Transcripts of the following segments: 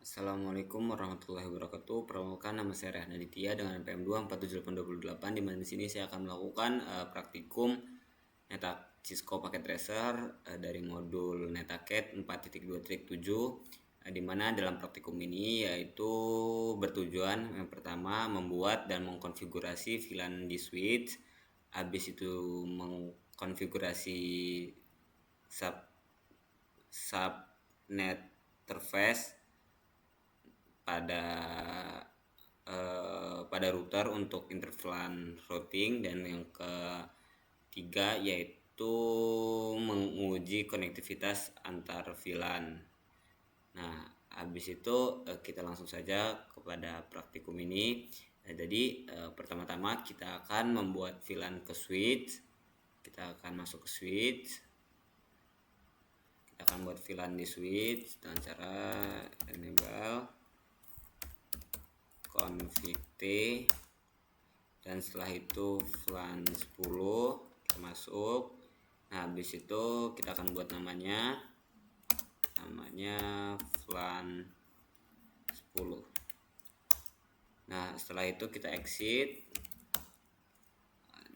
Assalamualaikum warahmatullahi wabarakatuh. Perkenalkan, nama saya Rehan Aditya dengan NPM 24788, di mana di sini saya akan melakukan praktikum NetApp Cisco Packet Tracer dari modul NetACAT 4.2.7, di mana dalam praktikum ini yaitu bertujuan yang pertama membuat dan mengkonfigurasi VLAN di switch, habis itu mengkonfigurasi subnet interface pada router untuk interVLAN routing, dan yang ketiga yaitu menguji konektivitas antar VLAN. Nah, habis itu kita langsung saja kepada praktikum ini. Jadi pertama-tama kita akan membuat VLAN ke switch. Kita akan masuk ke switch. Kita akan buat VLAN di switch dengan cara enable config T, dan setelah itu VLAN 10 kita masuk. Nah, habis itu kita akan buat namanya VLAN 10. Nah, setelah itu kita exit.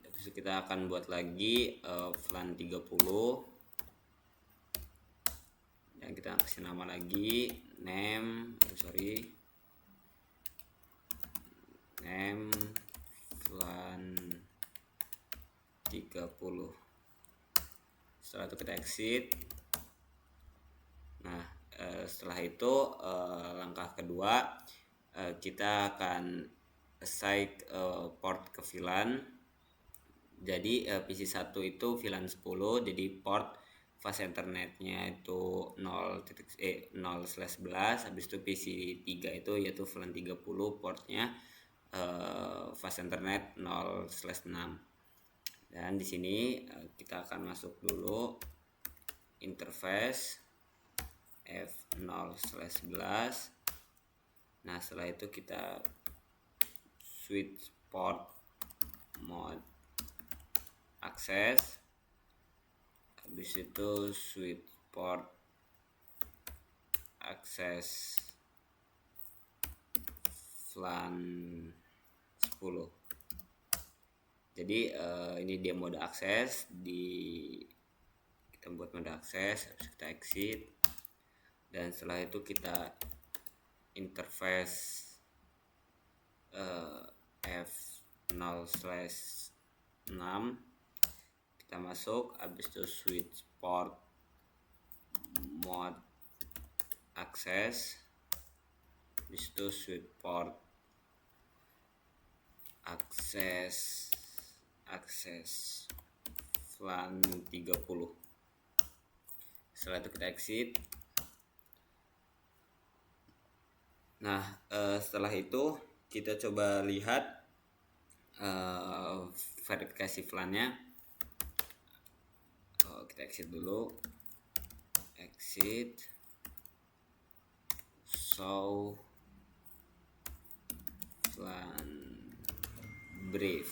Habis itu kita akan buat lagi VLAN 30, dan kita kasih nama lagi name VLAN 30. Setelah itu kita exit. Nah, setelah itu langkah kedua, kita akan assign port ke VLAN. Jadi PC1 itu VLAN 10, jadi port fast internetnya itu 0/11. Habis itu PC3 itu yaitu VLAN 30, portnya fast internet 0/6. Dan di sini kita akan masuk dulu interface F0/11. Nah, setelah itu kita switch port mode access. Habis itu switch port access VLAN 10. Jadi ini dia mode akses. Kita buat mode akses, habis kita exit, dan setelah itu kita interface F0/6. Kita masuk, habis itu switch port mode access, habis itu switch port akses VLAN 30. Setelah itu kita exit. Nah, setelah itu kita coba lihat verifikasi VLAN-nya. Kita exit dulu, exit, show VLAN brief.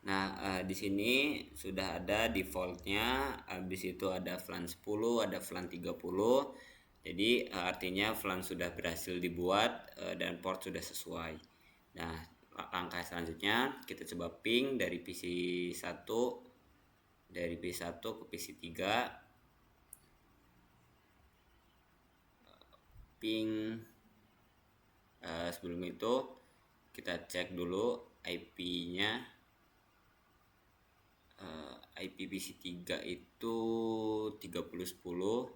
Nah, di sini sudah ada defaultnya. Habis itu ada VLAN 10, ada VLAN 30. Jadi artinya VLAN sudah berhasil dibuat dan port sudah sesuai. Nah, langkah selanjutnya kita coba ping dari PC1 ke PC3. Ping. Sebelum itu kita cek dulu IP-nya. IP PC3 itu 3010.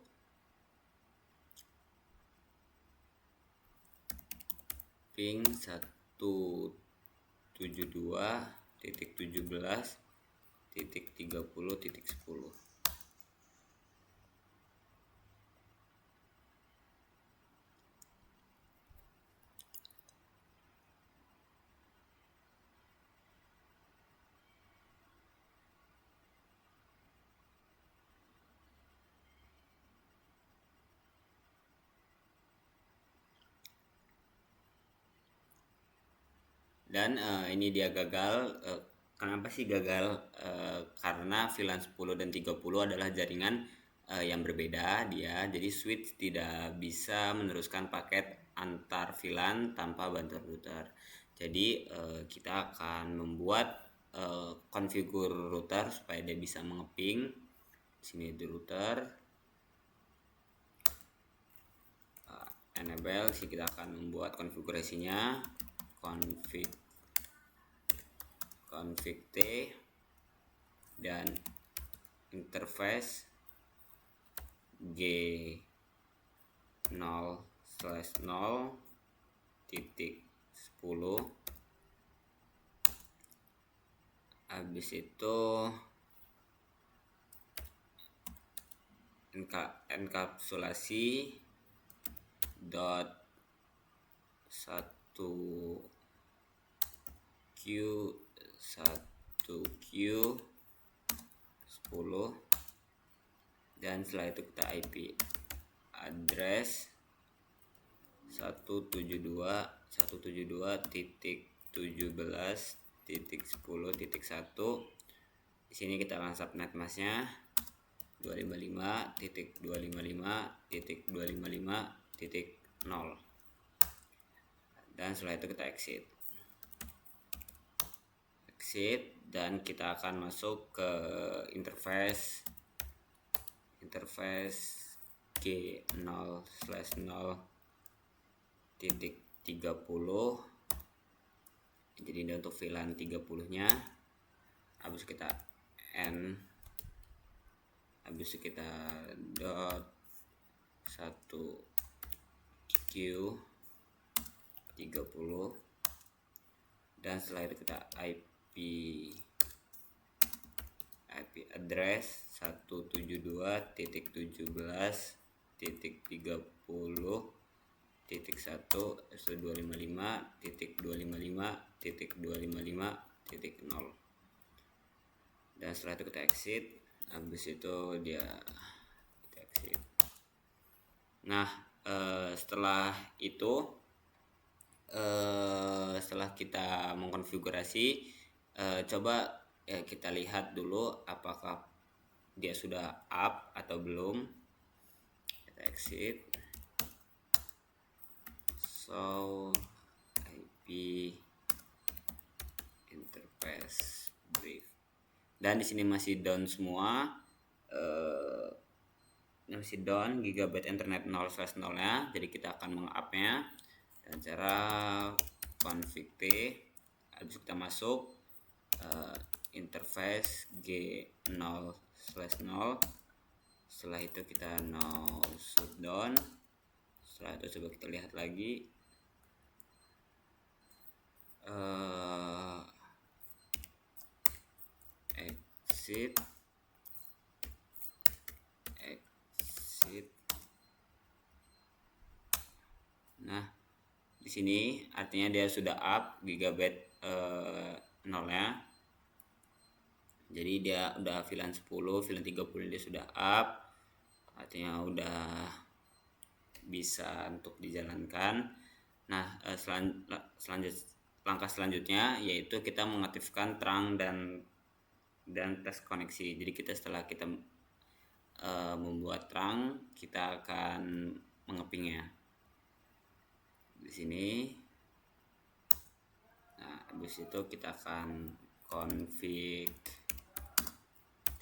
Ping 172.17.30.10. Dan ini dia gagal. Kenapa sih gagal? Karena VLAN 10 dan 30 adalah jaringan yang berbeda dia. Jadi switch tidak bisa meneruskan paket antar VLAN tanpa bantuan router. Jadi kita akan membuat konfigur router supaya dia bisa mengeping. Di sini di router enable, sih kita akan membuat konfigurasinya config t dan interface G0/0.10. habis itu enkapsulasi dot 1Q10, dan setelah itu kita IP address 172.17.10.1. Di sini kita akan subnet masknya 255.255.255.0, dan setelah itu kita exit dan kita akan masuk ke interface G0/0.30. jadi ini untuk VLAN 30 nya. Habis kita N, habis itu kita dot 1Q30, dan setelah itu kita IP address 172.17.1.255.255.255.0, dan setelah itu kita exit. Habis itu dia kita exit. Nah setelah itu setelah kita mengkonfigurasi, coba kita lihat dulu apakah dia sudah up atau belum. Kita exit, so IP interface brief, dan di sini masih down semua, masih down gigabyte internet 0/0 nya. Jadi kita akan meng-up-nya dan cara config t. Habis kita masuk interface G0/0. Setelah itu kita no shutdown. Setelah itu coba kita lihat lagi, exit. Nah di sini artinya dia sudah up gigabyte 0-nya. Jadi dia udah VLAN 10, VLAN 30 dia sudah up, artinya udah bisa untuk dijalankan. Nah langkah selanjutnya yaitu kita mengaktifkan terang dan tes koneksi. Jadi kita setelah kita membuat terang, kita akan mengepingnya di sini. Nah habis itu kita akan config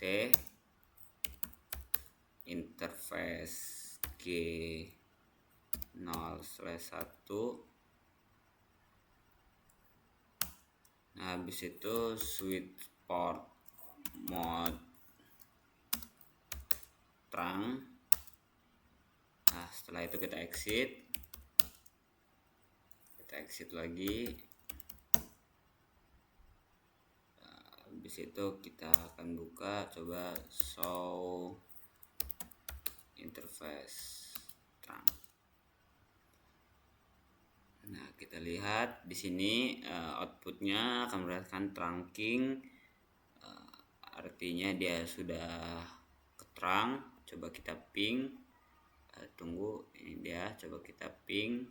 t interface G0/1. Nah habis itu switch port mode terang. Nah setelah itu kita exit lagi. Habis itu kita akan buka, coba show interface terang. Nah kita lihat di sini outputnya akan berdasarkan trunking, artinya dia sudah keterang. Coba kita ping, tunggu, ini dia, coba kita ping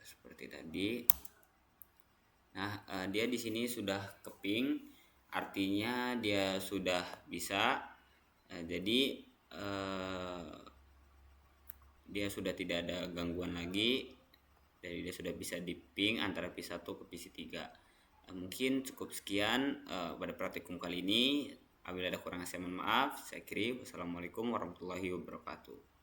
seperti tadi. Nah dia di sini sudah keping, artinya dia sudah bisa. Jadi dia sudah tidak ada gangguan lagi, jadi dia sudah bisa di ping antara P1 ke PC3. Mungkin cukup sekian pada praktikum kali ini. Apabila ada kurang saya mohon maaf. Saya akhiri. Wassalamualaikum warahmatullahi wabarakatuh.